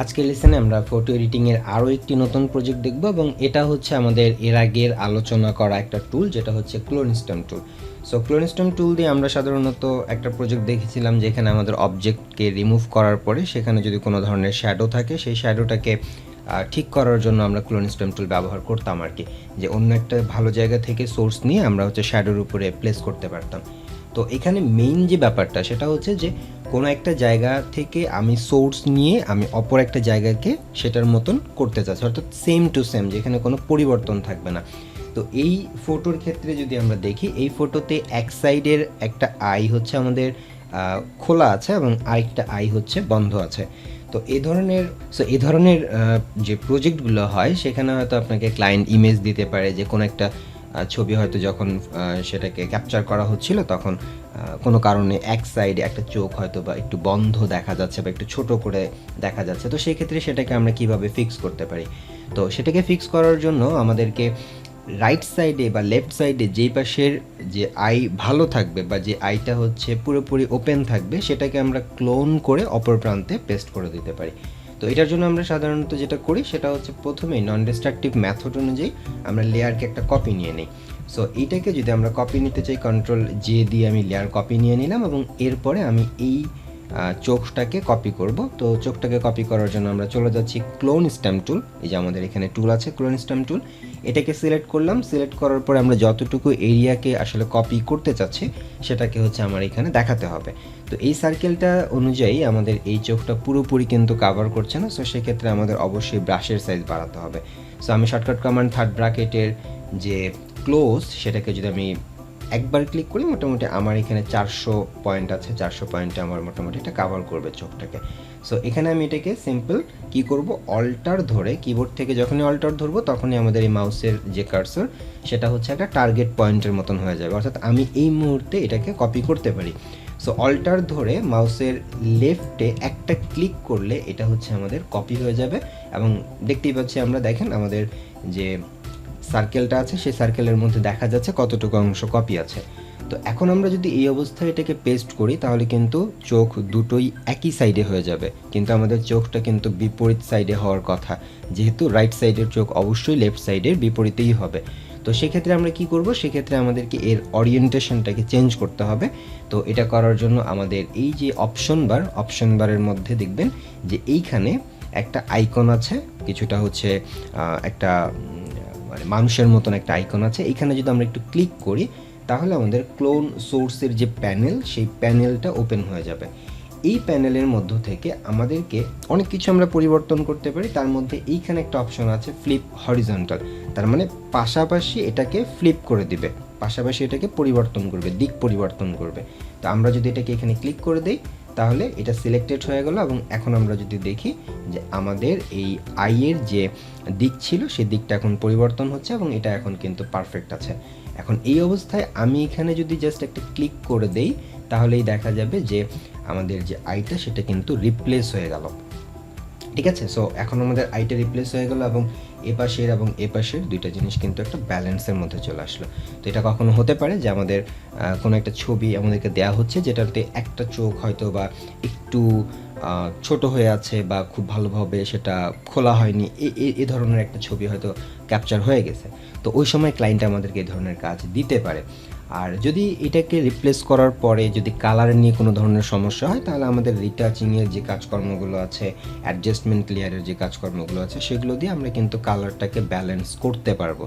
আজকের লেসনে আমরা ফটো এডিটিংয়ের আরও একটি নতুন প্রজেক্ট দেখব এবং এটা হচ্ছে আমাদের এর আগের আলোচনা করা একটা টুল, যেটা হচ্ছে ক্লোনস্টর্ম টুল। সো ক্লোনস্টর্ম টুল দিয়ে আমরা সাধারণত একটা প্রজেক্ট দেখেছিলাম যেখানে আমাদের অবজেক্টকে রিমুভ করার পরে সেখানে যদি কোনো ধরনের শ্যাডো থাকে সেই শ্যাডোটাকে ঠিক করার জন্য আমরা ক্লোনস্টর্ম টুল ব্যবহার করতাম আর কি, যে অন্য একটা ভালো জায়গা থেকে সোর্স নিয়ে আমরা হচ্ছে শ্যাডোর উপরে প্লেস করতে পারতাম। তো এখানে মেইন যে ব্যাপারটা সেটা হচ্ছে যে কোনো একটা জায়গা থেকে আমি সোর্স নিয়ে আমি অপর একটা জায়গাকে সেটার মতন করতে চাচ্ছি, অর্থাৎ সেম টু সেম, যেখানে কোনো পরিবর্তন থাকবে না। তো এই ফটোর ক্ষেত্রে যদি আমরা দেখি, এই ফটোতে এক সাইডের একটা আই হচ্ছে আমাদের খোলা আছে এবং আরেকটা আই হচ্ছে বন্ধ আছে। তো এই ধরনের যে প্রজেক্টগুলো হয় সেখানে হয়তো আপনাকে ক্লায়েন্ট ইমেজ দিতে পারে যে কোনো একটা ছবি হয়তো যখন সেটাকে ক্যাপচার করা হচ্ছিল তখন কোনো কারণে এক সাইডে একটা চোখ হয়তো বা একটু বন্ধ দেখা যাচ্ছে বা একটু ছোট করে দেখা যাচ্ছে। তো সেই ক্ষেত্রে সেটাকে আমরা কিভাবে ফিক্স করতে পারি? তো সেটাকে ফিক্স করার জন্য আমাদেরকে রাইট সাইডে বা লেফট সাইডে যেই পাশের যে আই ভালো থাকবে বা যে আইটা হচ্ছে পুরোপুরি ওপেন থাকবে সেটাকে আমরা ক্লোন করে অপর প্রান্তে পেস্ট করে দিতে পারি। তো এটার জন্য আমরা সাধারণত যেটা করি সেটা হচ্ছে প্রথমেই নন ডিস্ট্রাকটিভ মেথড অনুযায়ী আমরা লেয়ারকে একটা কপি নিয়ে নিই। সো এইটাকে যদি আমরা কপি নিতে চাই, কন্ট্রোল জে দিয়ে আমি লেয়ার কপি নিয়ে নিলাম এবং এরপরে আমি এই চোখটাকে কপি করব। তো চোখটাকে কপি করার জন্য আমরা চলে যাচ্ছি ক্লোন স্ট্যাম্প টুল। এই যে আমাদের এখানে টুল আছে ক্লোন স্ট্যাম্প টুল, এটাকে সিলেক্ট করলাম। সিলেক্ট করার পরে আমরা যতটুকু এরিয়াকে আসলে কপি করতে চাচ্ছি সেটাকে হচ্ছে আমার এখানে দেখাতে হবে। তো এই সার্কেলটা অনুযায়ী আমাদের এই চোখটা পুরোপুরি কিন্তু কাভার করছে না, সো সেক্ষেত্রে আমাদের অবশ্যই ব্রাশের সাইজ বাড়াতে হবে। সো আমি শর্টকাট কমান্ড থার্ড ব্র্যাকেটের যে ক্লোজ সেটাকে যদি আমি একবার ক্লিক করি, মোটামুটি আমার এখানে 400 পয়েন্ট আছে, 400 পয়েন্টে আমার মোটামুটি এটা কাভার করবে চোখটাকে। সো এখানে আমি এটাকে সিম্পল কি করব, অল্টার ধরে কিবোর্ড থেকে যখনই অল্টার ধরবো তখনই আমাদের এই মাউসের যে কার্সর সেটা হচ্ছে একটা টার্গেট পয়েন্টের মতন হয়ে যাবে, অর্থাৎ আমি এই মুহূর্তে এটাকে কপি করতে পারি। সো অল্টার ধরে মাউসের লেফটে একটা ক্লিক করলে এটা হচ্ছে আমাদের কপি হয়ে যাবে এবং দেখতেই পাচ্ছি আমরা, দেখেন আমাদের যে সার্কেলটা আছে সেই সার্কেলের মধ্যে দেখা যাচ্ছে কতটুকু অংশ কপি আছে। তো এখন আমরা যদি এই অবস্থায় এটাকে পেস্ট করি তাহলে কিন্তু চোখ দুটোই একই সাইডে হয়ে যাবে, কিন্তু আমাদের চোখটা কিন্তু বিপরীত সাইডে হওয়ার কথা, যেহেতু রাইট সাইডের চোখ অবশ্যই লেফট সাইডের বিপরীতেই হবে। তো সেক্ষেত্রে আমরা কি করব, সেক্ষেত্রে আমাদেরকে এর ওরিয়েন্টেশনটাকে চেঞ্জ করতে হবে। তো এটা করার জন্য আমাদের এই যে অপশন বারের মধ্যে দেখবেন যে এইখানে একটা আইকন আছে, কিছুটা হচ্ছে একটা মানে মানুষের মতন একটা আইকন আছে। এখানে যদি আমরা একটু ক্লিক করি তাহলে আমাদের ক্লোন সোর্সের যে প্যানেল সেই প্যানেলটা ওপেন হয়ে যাবে। এই প্যানেলের মধ্য থেকে আমাদেরকে অনেক কিছু আমরা পরিবর্তন করতে পারি। তার মধ্যে এইখানে একটা অপশন আছে ফ্লিপ হরিজন্টাল, তার মানে পাশাপাশি এটাকে ফ্লিপ করে দিবে, পাশাপাশি এটাকে পরিবর্তন করবে, দিক পরিবর্তন করবে। তো আমরা যদি এটাকে এখানে ক্লিক করে দিই তাহলে এটা সিলেক্টেড হয়ে গেল এবং এখন আমরা যদি দেখি যে আমাদের এই আইয়ের যে দিক ছিল সেই দিকটা এখন পরিবর্তন হচ্ছে এবং এটা এখন কিন্তু পারফেক্ট আছে। এখন এই অবস্থায় আমি এখানে যদি জাস্ট একটা ক্লিক করে দেই তাহলেই দেখা যাবে যে আমাদের যে আইটা সেটা কিন্তু রিপ্লেস হয়ে গেল। ঠিক আছে, সো এখন আমাদের আইটা রিপ্লেস হয়ে গেল এবং এ পাশের দুইটা জিনিস কিন্তু একটা ব্যালেন্সের মধ্যে চলে আসলো। তো এটা কখনো হতে পারে যে আমাদের কোনো একটা ছবি আমাদেরকে দেওয়া হচ্ছে যেটাতে একটা চোখ হয়তো বা একটু ছোট হয়ে আছে বা খুব ভালোভাবে সেটা খোলা হয়নি, এই ধরনের একটা ছবি হয়তো ক্যাপচার হয়ে গেছে। তো ওই সময় ক্লায়েন্ট আমাদেরকে এই ধরনের কাজ দিতে পারে। আর যদি এটাকে রিপ্লেস করার পরে যদি কালার নিয়ে কোনো ধরনের সমস্যা হয় তাহলে আমাদের রিটাচিংয়ের যে কাজকর্মগুলো আছে, অ্যাডজাস্টমেন্ট লেয়ারের যে কাজকর্মগুলো আছে সেগুলো দিয়ে আমরা কিন্তু কালারটাকে ব্যালেন্স করতে পারবো।